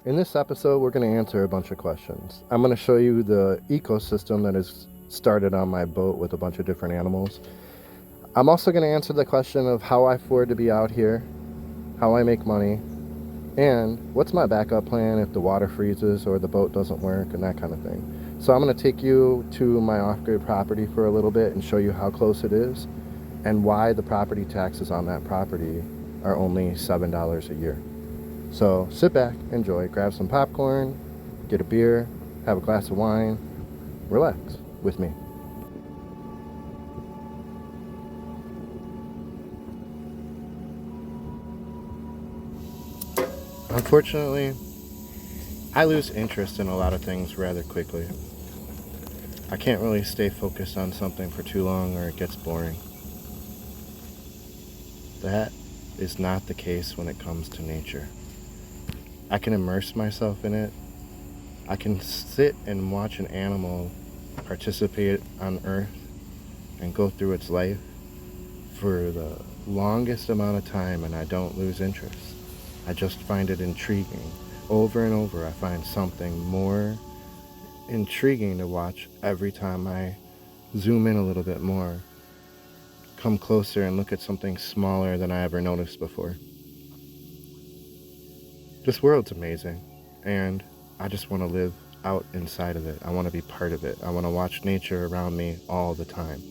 In this episode, we're going to answer a bunch of questions. I'm going to show you the ecosystem that is started on my boat with a bunch of different animals. I'm also going to answer the question of how I afford to be out here, how I make money, and what's my backup plan if the water freezes or the boat doesn't work and that kind of thing. So I'm going to take you to my off-grid property for a little bit and show you how close it is and why the property taxes on that property are only $7 a year. So sit back, enjoy, grab some popcorn, get a beer, have a glass of wine, relax with me. Unfortunately, I lose interest in a lot of things rather quickly. I can't really stay focused on something for too long or it gets boring. That is not the case when it comes to nature. I can immerse myself in it. I can sit and watch an animal participate on Earth and go through its life for the longest amount of time and I don't lose interest. I just find it intriguing. Over and over, I find something more intriguing to watch every time I zoom in a little bit more, come closer and look at something smaller than I ever noticed before. This world's amazing, and I just want to live out inside of it. I want to be part of it. I want to watch nature around me all the time,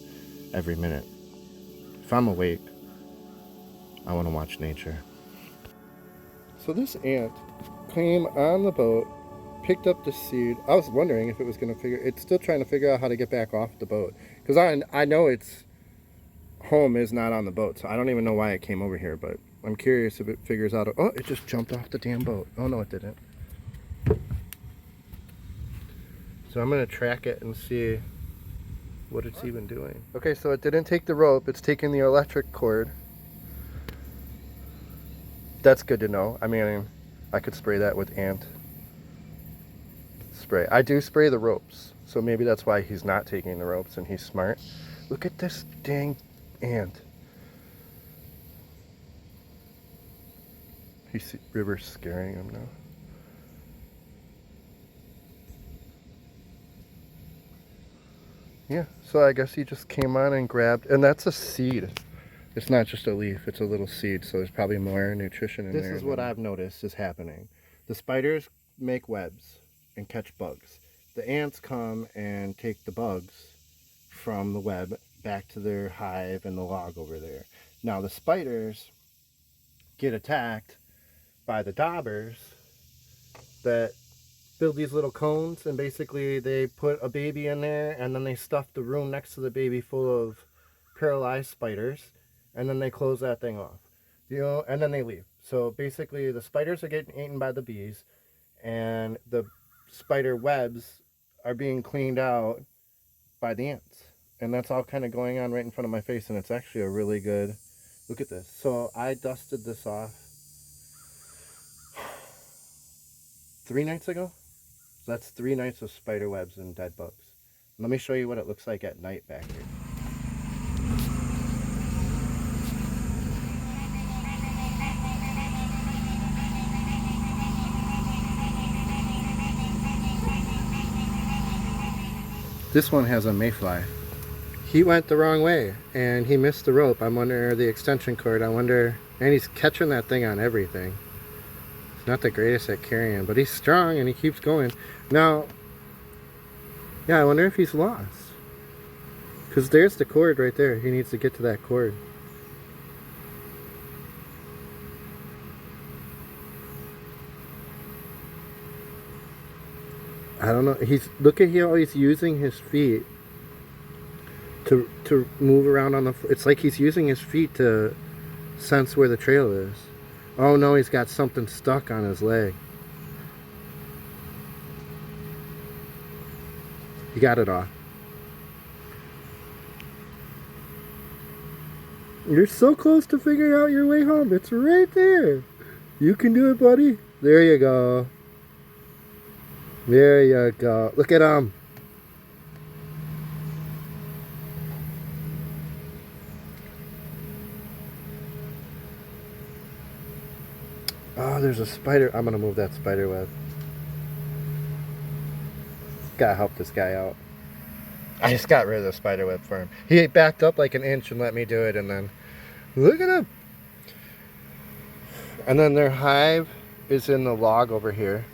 every minute. If I'm awake, I want to watch nature. So this ant came on the boat, picked up the seed. I was wondering if it was going to it's still trying to figure out how to get back off the boat. Because I know its home is not on the boat, so I don't even know why it came over here, but I'm curious if it figures out. Oh, it just jumped off the damn boat. Oh, no, it didn't. So I'm going to track it and see what it's even doing. Okay, so it didn't take the rope. It's taking the electric cord. That's good to know. I mean, I could spray that with ant spray. I do spray the ropes, so maybe that's why he's not taking the ropes and he's smart. Look at this dang ant. River's scaring him now. Yeah, so I guess he just came on and grabbed, and that's a seed. It's not just a leaf, it's a little seed, so there's probably more nutrition in there. This is what I've noticed is happening. The spiders make webs and catch bugs. The ants come and take the bugs from the web back to their hive and the log over there. Now the spiders get attacked by the daubers that build these little cones, and basically they put a baby in there and then they stuff the room next to the baby full of paralyzed spiders, and then they close that thing off, and then they leave. So basically the spiders are getting eaten by the bees and the spider webs are being cleaned out by the ants, and that's all kind of going on right in front of my face, and it's actually a really good look at this. So I dusted this off 3 nights ago. So that's 3 nights of spider webs and dead bugs. Let me show you what it looks like at night back here. This one has a mayfly. He went the wrong way and he missed the rope. I'm wondering, or the extension cord. I wonder, and he's catching that thing on everything. He's not the greatest at carrying, but he's strong and he keeps going. Now, yeah, I wonder if he's lost. Because there's the cord right there. He needs to get to that cord. I don't know. Look at how he's using his feet to move around on the. It's like he's using his feet to sense where the trail is. Oh no, he's got something stuck on his leg. He got it off. You're so close to figuring out your way home. It's right there. You can do it, buddy. There you go. There you go. Look at him. Oh, there's a spider. I'm gonna move that spider web. Gotta help this guy out. I just got rid of the spider web for him. He backed up like an inch and let me do it, and then look at him. And then their hive is in the log over here.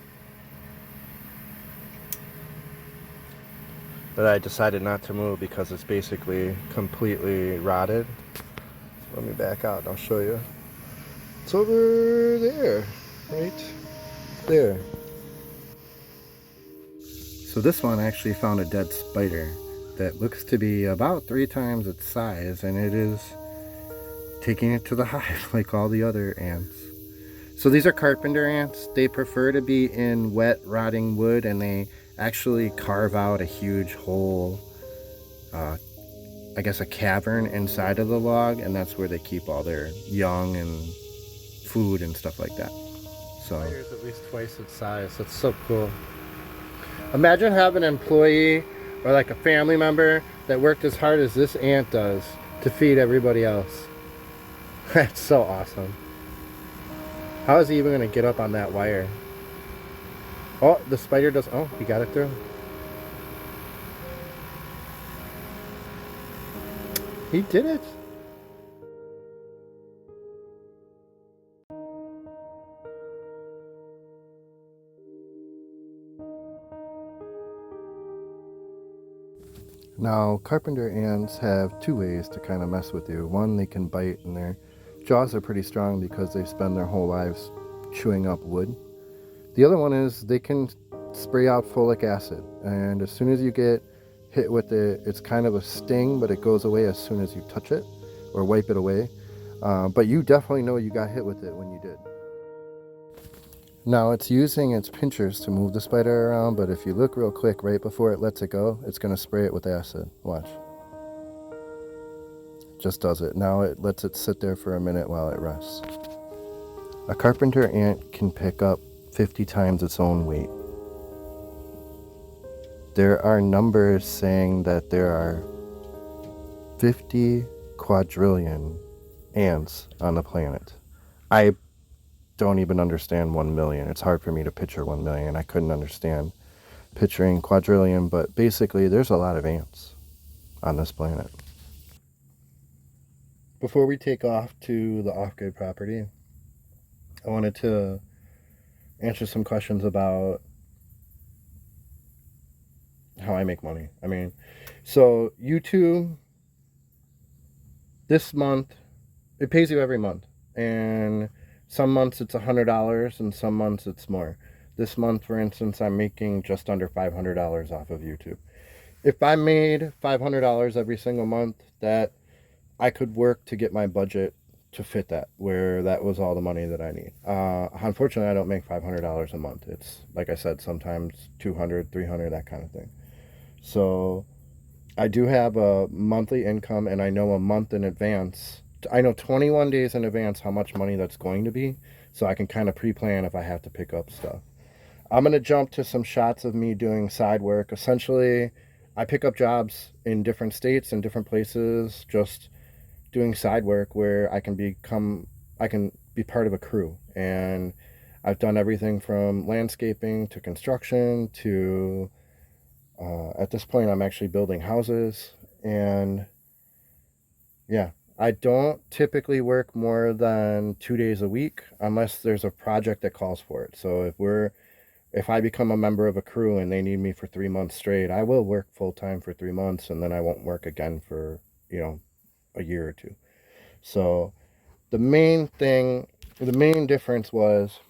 But I decided not to move because it's basically completely rotted. So let me back out and I'll show you. It's over there, right there. So this one actually found a dead spider that looks to be about 3 times its size, and it is taking it to the hive like all the other ants. So these are carpenter ants. They prefer to be in wet, rotting wood, and they actually carve out a huge hole, I guess a cavern inside of the log, and that's where they keep all their young and food and stuff like that. So spiders at least twice its size. That's so cool. Imagine having an employee or like a family member that worked as hard as this ant does to feed everybody else. That's so awesome. How is he even going to get up on that wire? Oh, the spider does. Oh, he got it through. He did it. Now, carpenter ants have 2 ways to kind of mess with you. One, they can bite, and their jaws are pretty strong because they spend their whole lives chewing up wood. The other one is they can spray out folic acid, and as soon as you get hit with it, it's kind of a sting, but it goes away as soon as you touch it or wipe it away. But you definitely know you got hit with it when you did. Now it's using its pinchers to move the spider around, but if you look real quick right before it lets it go, it's going to spray it with acid. Watch. Just does it. Now it lets it sit there for a minute while it rests. A carpenter ant can pick up 50 times its own weight. There are numbers saying that there are 50 quadrillion ants on the planet. I don't even understand 1 million. It's hard for me to picture 1 million. I couldn't understand picturing quadrillion, but basically there's a lot of ants on this planet. Before we take off to the off-grid property, I wanted to answer some questions about how I make money. I mean, so YouTube, this month, it pays you every month, and some months it's $100 and some months it's more. This month, for instance, I'm making just under $500 off of YouTube. If I made $500 every single month, that I could work to get my budget to fit that, where that was all the money that I need. Unfortunately, I don't make $500 a month. It's, like I said, sometimes 200, 300, that kind of thing. So I do have a monthly income, and I know a month in advance. I know 21 days in advance how much money that's going to be, so I can kind of pre-plan if I have to pick up stuff. I'm going to jump to some shots of me doing side work. Essentially, I pick up jobs in different states and different places, just doing side work where I can be part of a crew. And I've done everything from landscaping to construction to, at this point, I'm actually building houses. And yeah, I don't typically work more than 2 days a week unless there's a project that calls for it. So if I become a member of a crew and they need me for 3 months straight, I will work full time for 3 months, and then I won't work again for, a year or two. So the main difference was,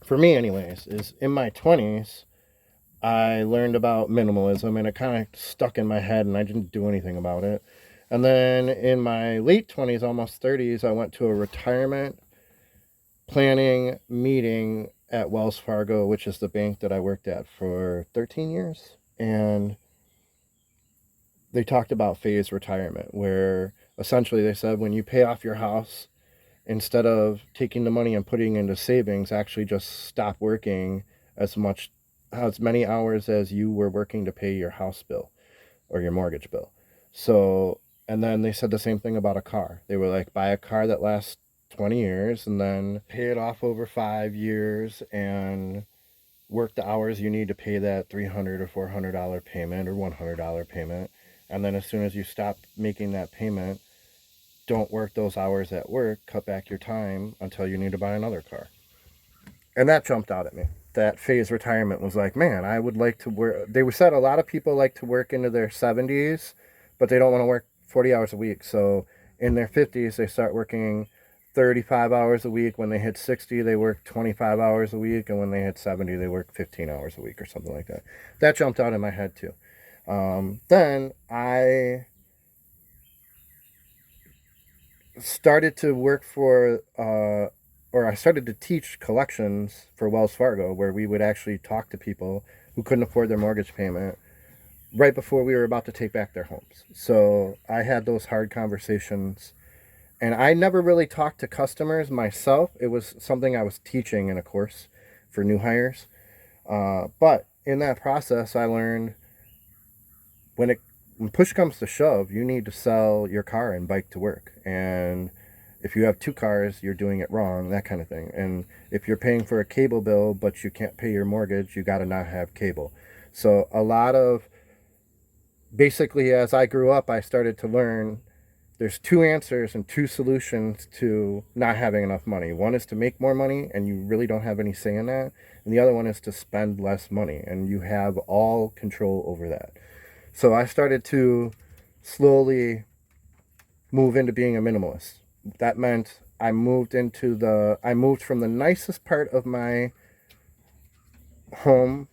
for me anyways, is in my 20s, I learned about minimalism, and it kind of stuck in my head, and I didn't do anything about it. And then in my late 20s, almost 30s, I went to a retirement planning meeting at Wells Fargo, which is the bank that I worked at for 13 years. And they talked about phased retirement, where essentially they said when you pay off your house, instead of taking the money and putting into savings, actually just stop working as many hours as you were working to pay your house bill or your mortgage bill. So, and then they said the same thing about a car. They were like, buy a car that lasts 20 years and then pay it off over 5 years and work the hours you need to pay that $300 or $400 payment or $100 payment. And then as soon as you stop making that payment, don't work those hours at work, cut back your time until you need to buy another car. And that jumped out at me. That phase retirement was like, man, I would like to work. They said a lot of people like to work into their 70s, but they don't want to work 40 hours a week. So in their 50s, they start working 35 hours a week. When they hit 60, they work 25 hours a week. And when they hit 70, they work 15 hours a week or something like that. That jumped out in my head too. Then I started to work for, or I started to teach collections for Wells Fargo, where we would actually talk to people who couldn't afford their mortgage payment right before we were about to take back their homes. So I had those hard conversations, and I never really talked to customers myself. It was something I was teaching in a course for new hires. But in that process, I learned when push comes to shove, you need to sell your car and bike to work. And if you have 2 cars, you're doing it wrong, that kind of thing. And if you're paying for a cable bill, but you can't pay your mortgage, you got to not have cable. So a lot of, basically, as I grew up, I started to learn there's 2 answers and 2 solutions to not having enough money. One is to make more money, and you really don't have any say in that. And the other one is to spend less money, and you have all control over that. So I started to slowly move into being a minimalist. That meant I moved from the nicest part of my home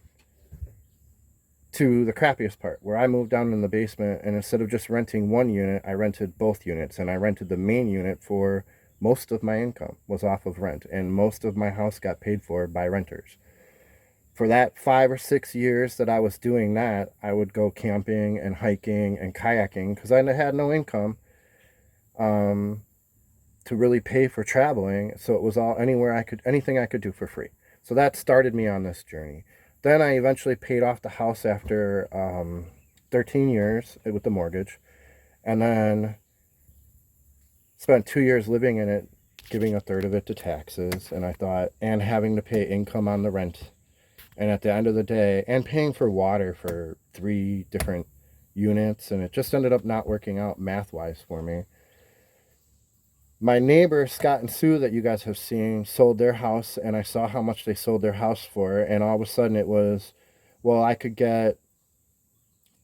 to the crappiest part, where I moved down in the basement, and instead of just renting one unit, I rented both units, and I rented the main unit for most of my income was off of rent, and most of my house got paid for by renters. For that 5 or 6 years that I was doing that, I would go camping and hiking and kayaking because I had no income to really pay for traveling. So it was all anything I could do for free. So that started me on this journey. Then I eventually paid off the house after 13 years with the mortgage, and then spent 2 years living in it, giving a third of it to taxes. And I thought, and having to pay income on the rent. And at the end of the day, and paying for water for 3 different units, and it just ended up not working out math-wise for me. My neighbor, Scott and Sue, that you guys have seen, sold their house, and I saw how much they sold their house for, and all of a sudden it was, well, I could get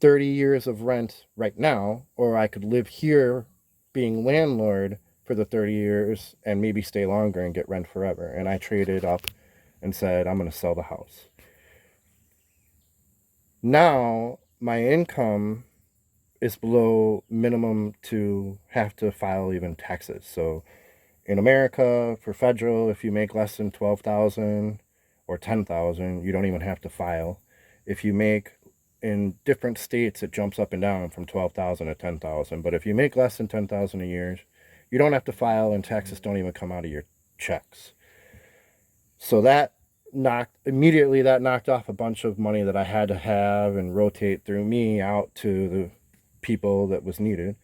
30 years of rent right now, or I could live here being landlord for the 30 years and maybe stay longer and get rent forever. And I traded up and said, I'm going to sell the house. Now, my income is below minimum to have to file even taxes. So in America, for federal, if you make less than 12,000 or 10,000, you don't even have to file. If you make, in different states, it jumps up and down from 12,000 to 10,000. But if you make less than 10,000 a year, you don't have to file, and taxes don't even come out of your checks. So that knocked off a bunch of money that I had to have and rotate through me out to the people that was needed.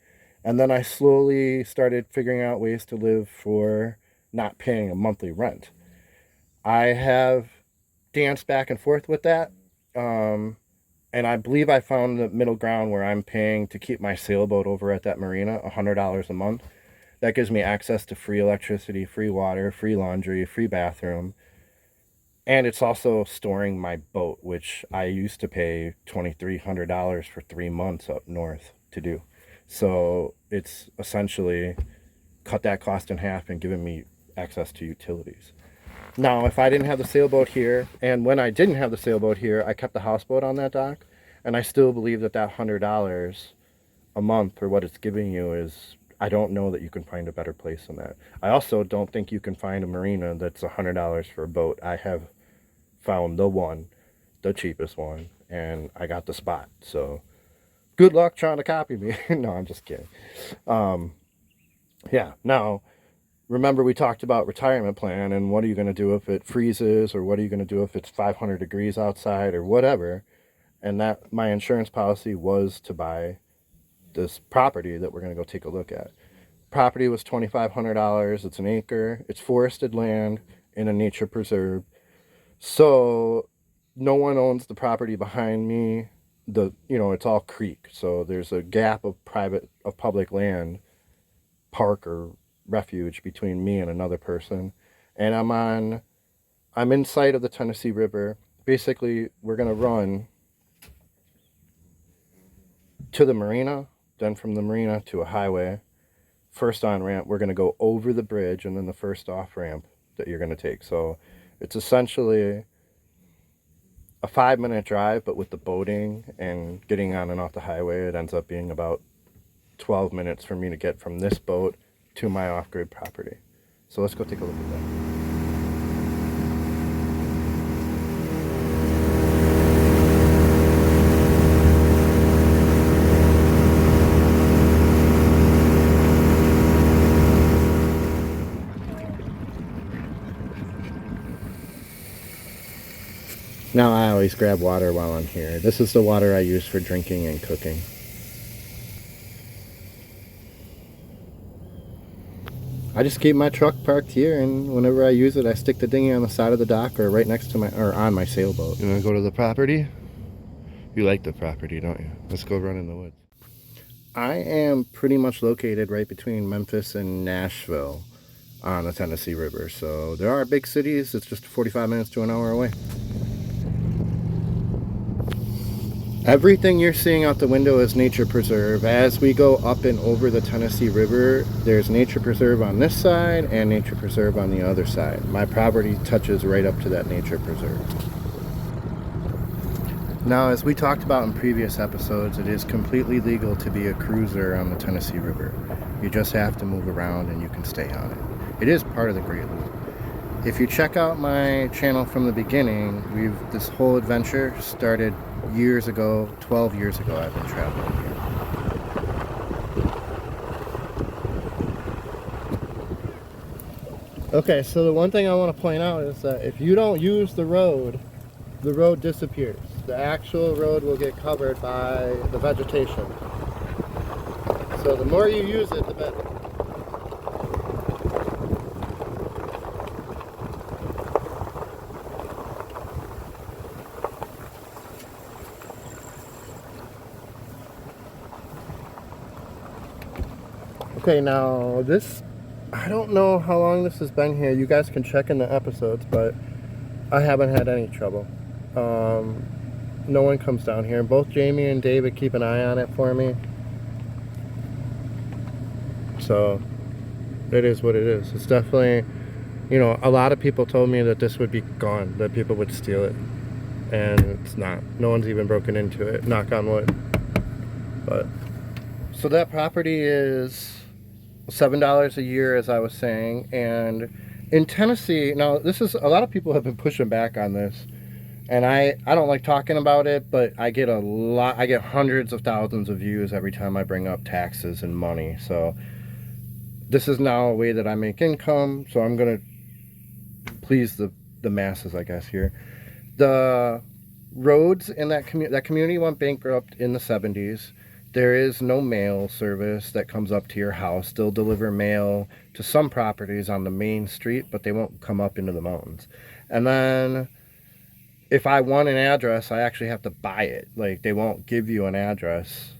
And then I slowly started figuring out ways to live for not paying a monthly rent. I have danced back and forth with that. And I believe I found the middle ground where I'm paying to keep my sailboat over at that marina $100 a month. That gives me access to free electricity, free water, free laundry, free bathroom. And it's also storing my boat, which I used to pay $2,300 for 3 months up north to do. So it's essentially cut that cost in half and given me access to utilities. Now, if I didn't have the sailboat here, and when I didn't have the sailboat here, I kept the houseboat on that dock, and I still believe that $100 a month for what it's giving you is, I don't know that you can find a better place than that. I also don't think you can find a marina that's $100 for a boat. I have found the cheapest one, and I got the spot. So good luck trying to copy me. No, I'm just kidding. Yeah, now, remember we talked about retirement plan and what are you going to do if it freezes, or what are you going to do if it's 500 degrees outside or whatever. And that my insurance policy was to buy this property that we're going to go take a look at. Property was $2,500. It's an acre. It's forested land in a nature preserve. So no one owns the property behind me. It's all creek. So there's a gap of public land, park or refuge between me and another person. And I'm in sight of the Tennessee River. Basically, we're going to run to the marina, then from the marina to a highway. First on ramp, we're going to go over the bridge, and then the first off ramp that you're going to take. So it's essentially a 5-minute drive, but with the boating and getting on and off the highway, it ends up being about 12 minutes for me to get from this boat to my off-grid property. So let's go take a look at that. Now I always grab water while I'm here. This is the water I use for drinking and cooking. I just keep my truck parked here, and whenever I use it, I stick the dinghy on the side of the dock or right next to on my sailboat. You want to go to the property? You like the property, don't you? Let's go run in the woods. I am pretty much located right between Memphis and Nashville on the Tennessee River. So there are big cities. It's just 45 minutes to an hour away. Everything you're seeing out the window is nature preserve. As we go up and over the Tennessee River, there's nature preserve on this side and nature preserve on the other side. My property touches right up to that nature preserve. Now, as we talked about in previous episodes, it is completely legal to be a cruiser on the Tennessee River. You just have to move around and you can stay on it. It is part of the Great Loop. If you check out my channel from the beginning, this whole adventure started years ago. 12 years ago I've been traveling here. Okay, so the one thing I want to point out is that if you don't use the road disappears. The actual road will get covered by the vegetation. So the more you use it, the better. Okay, now I don't know how long this has been here. You guys can check in the episodes, but I haven't had any trouble. No one comes down here. Both Jamie and David keep an eye on it for me. So it is what it is. It's definitely, a lot of people told me that this would be gone, that people would steal it. And it's not. No one's even broken into it, knock on wood. But so that property is $7 a year, as I was saying. And in Tennessee, now this is, a lot of people have been pushing back on this, and I don't like talking about it, but I get hundreds of thousands of views every time I bring up taxes and money. So this is now a way that I make income, so I'm gonna please the masses, I guess. Here, the roads in that community went bankrupt in the 70s. There is no mail service that comes up to your house. They'll deliver mail to some properties on the main street, but they won't come up into the mountains. And then if I want an address, I actually have to buy it. Like, they won't give you an address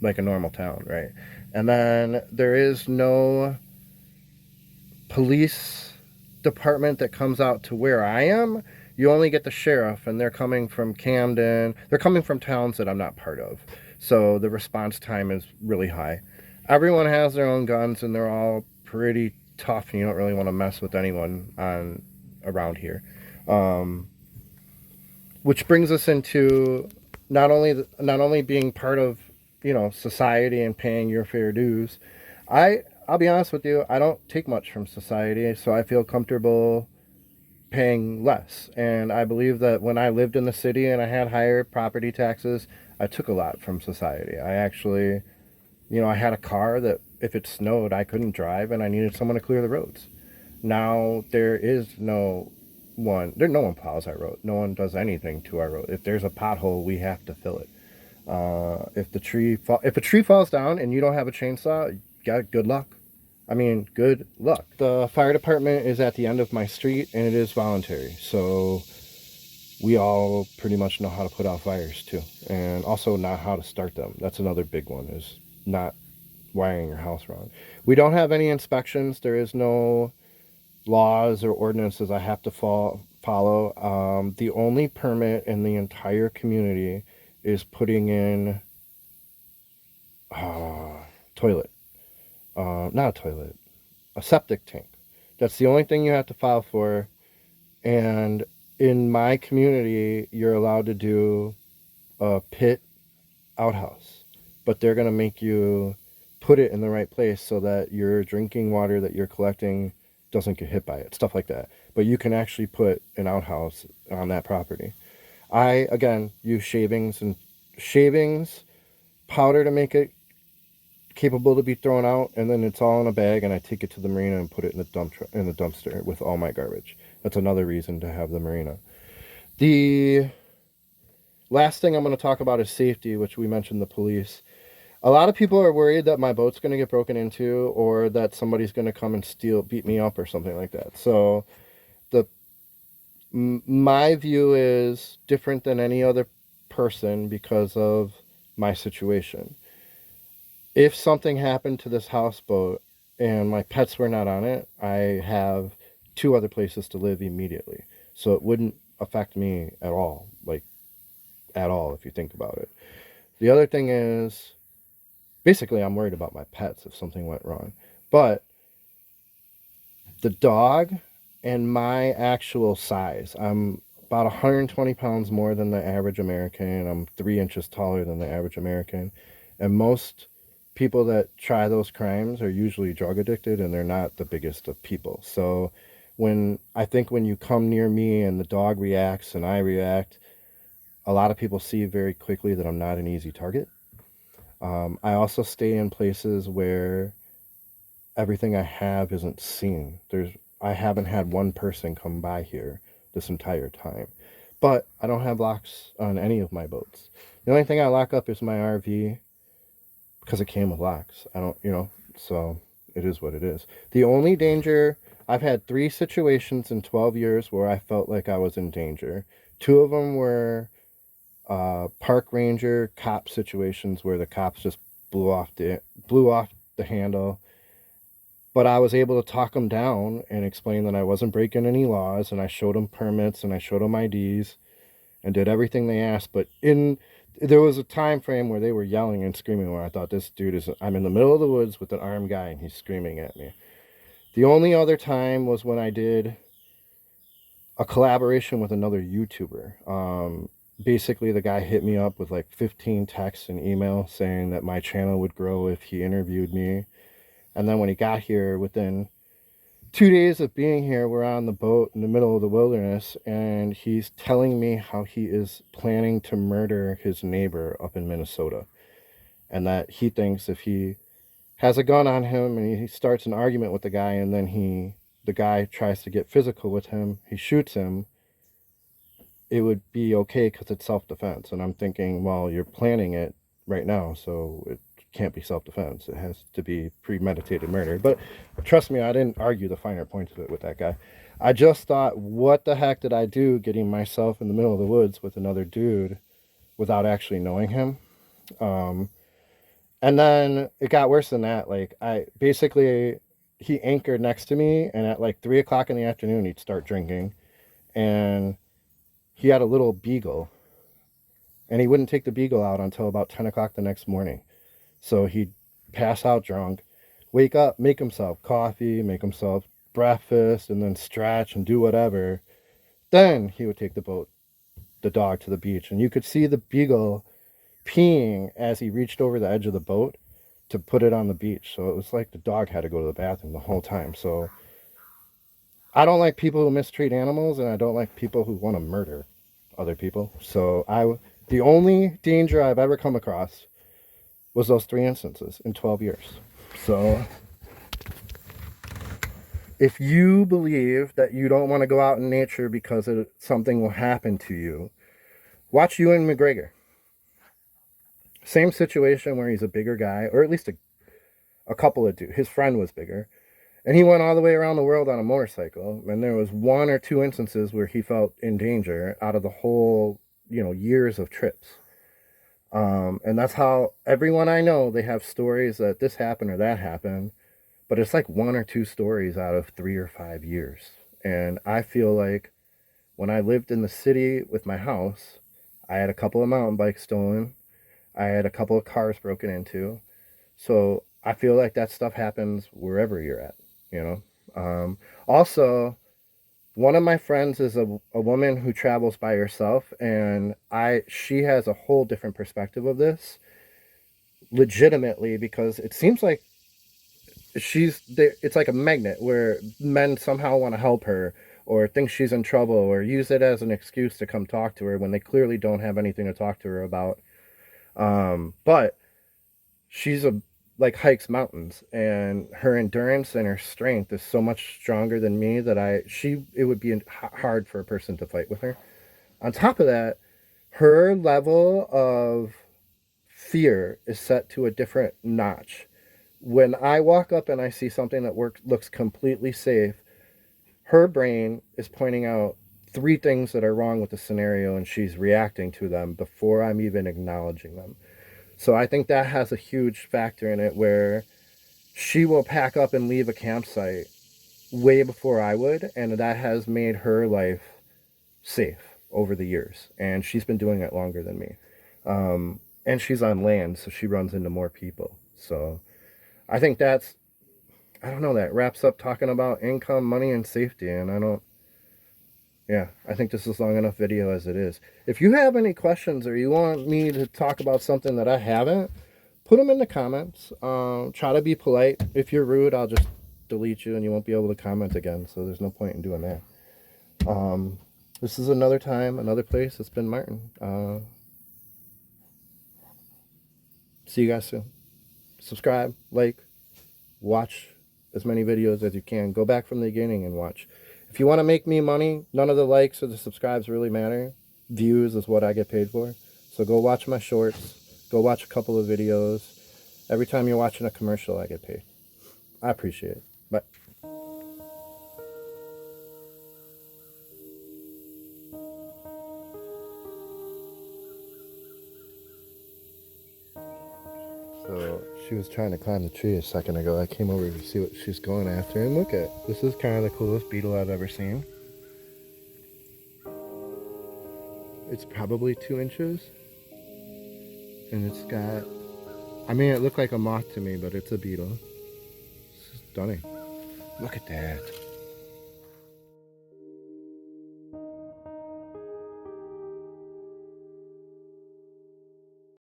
like a normal town, right? And then there is no police department that comes out to where I am. You only get the sheriff, and they're coming from Camden. They're coming from towns that I'm not part of. So the response time is really high. Everyone has their own guns, and they're all pretty tough, and you don't really want to mess with anyone around here. Which brings us into not only being part of society and paying your fair dues. I'll be honest with you, I don't take much from society, so I feel comfortable paying less. And I believe that when I lived in the city and I had higher property taxes, I took a lot from society. I actually, I had a car that if it snowed, I couldn't drive, and I needed someone to clear the roads. Now there is no one plows our road. No one does anything to our road. If there's a pothole, we have to fill it. If a tree falls down and you don't have a chainsaw, good luck. I mean, good luck. The fire department is at the end of my street, and it is voluntary. So we all pretty much know how to put out fires too, and also not how to start them. That's another big one, is not wiring your house wrong. We don't have any inspections. There is no laws or ordinances I have to follow. The only permit in the entire community is putting in toilet. Not a toilet, a septic tank. That's the only thing you have to file for. And in my community, you're allowed to do a pit outhouse, but they're going to make you put it in the right place so that your drinking water that you're collecting doesn't get hit by it, stuff like that. But you can actually put an outhouse on that property. I, again, use shavings, powder to make it capable to be thrown out, and then it's all in a bag, and I take it to the marina and put it in the dumpster with all my garbage. That's another reason to have the marina. The last thing I'm going to talk about is safety, which we mentioned the police. A lot of people are worried that my boat's going to get broken into, or that somebody's going to come and beat me up or something like that. So my view is different than any other person because of my situation. If something happened to this houseboat and my pets were not on it, I have 2 other places to live immediately. So it wouldn't affect me at all, like at all, if you think about it. The other thing is, basically, I'm worried about my pets if something went wrong. But the dog and my actual size, I'm about 120 pounds more than the average American. I'm 3 inches taller than the average American. And most people that try those crimes are usually drug addicted, and they're not the biggest of people. So when you come near me and the dog reacts and I react, a lot of people see very quickly that I'm not an easy target. I also stay in places where everything I have isn't seen. I haven't had one person come by here this entire time. But I don't have locks on any of my boats. The only thing I lock up is my RV, because it came with locks. I don't, so it is what it is. The only danger, I've had 3 situations in 12 years where I felt like I was in danger. 2 of them were park ranger cop situations where the cops just blew off the handle. But I was able to talk them down and explain that I wasn't breaking any laws, and I showed them permits and I showed them IDs and did everything they asked. But there was a time frame where they were yelling and screaming where I thought, I'm in the middle of the woods with an armed guy and he's screaming at me. The only other time was when I did a collaboration with another YouTuber. Basically, the guy hit me up with like 15 texts and emails saying that my channel would grow if he interviewed me. And then when he got here, within 2 days of being here, we're on the boat in the middle of the wilderness, and he's telling me how he is planning to murder his neighbor up in Minnesota. And that he thinks if he has a gun on him and he starts an argument with the guy, and then the guy tries to get physical with him, he shoots him, it would be okay because it's self-defense. And I'm thinking, well, you're planning it right now, so it can't be self-defense. It has to be premeditated murder. But trust me, I didn't argue the finer points of it with that guy. I just thought, what the heck did I do getting myself in the middle of the woods with another dude without actually knowing him? And then it got worse than that. Like, he anchored next to me, and at like 3 o'clock in the afternoon, he'd start drinking. And he had a little beagle, and he wouldn't take the beagle out until about 10 o'clock the next morning. So he'd pass out drunk, wake up, make himself coffee, make himself breakfast, and then stretch and do whatever. Then he would take the dog to the beach, and you could see the beagle peeing as he reached over the edge of the boat to put it on the beach. So it was like the dog had to go to the bathroom the whole time. So I don't like people who mistreat animals, and I don't like people who want to murder other people. So the only danger I've ever come across was those 3 instances in 12 years. So if you believe that you don't want to go out in nature because something will happen to you, watch Ewan McGregor. Same situation where he's a bigger guy, or at least A couple of dudes. His friend was bigger. And he went all the way around the world on a motorcycle. And there was 1 or 2 instances where he felt in danger out of the whole, years of trips. And that's how everyone I know, they have stories that this happened or that happened. But it's like 1 or 2 stories out of 3 or 5 years. And I feel like when I lived in the city with my house, I had a couple of mountain bikes stolen. I had a couple of cars broken into. So I feel like that stuff happens wherever you're at, Also, one of my friends is a woman who travels by herself, and she has a whole different perspective of this, legitimately, because it seems like it's like a magnet where men somehow want to help her or think she's in trouble or use it as an excuse to come talk to her when they clearly don't have anything to talk to her about. But she's like hikes mountains, and her endurance and her strength is so much stronger than me that it would be hard for a person to fight with her. On top of that, her level of fear is set to a different notch. When I walk up and I see something that looks completely safe, her brain is pointing out 3 things that are wrong with the scenario, and she's reacting to them before I'm even acknowledging them. So I think that has a huge factor in it, where she will pack up and leave a campsite way before I would, and that has made her life safe over the years. And she's been doing it longer than me. And she's on land, so she runs into more people. So I think that wraps up talking about income, money, and safety. And I think this is long enough video as it is. If you have any questions or you want me to talk about something that I haven't, put them in the comments. Try to be polite. If you're rude, I'll just delete you and you won't be able to comment again. So there's no point in doing that. This is another time, another place. It's been Martin. See you guys soon. Subscribe, like, watch as many videos as you can. Go back from the beginning and watch. If you want to make me money, none of the likes or the subscribes really matter. Views is what I get paid for. So go watch my shorts. Go watch a couple of videos. Every time you're watching a commercial, I get paid. I appreciate it. Bye. So she was trying to climb the tree a second ago. I came over to see what she's going after, and look at, this is kind of the coolest beetle I've ever seen. It's probably 2 inches, and it's got, it looked like a moth to me, but it's a beetle. It's stunning. Look at that.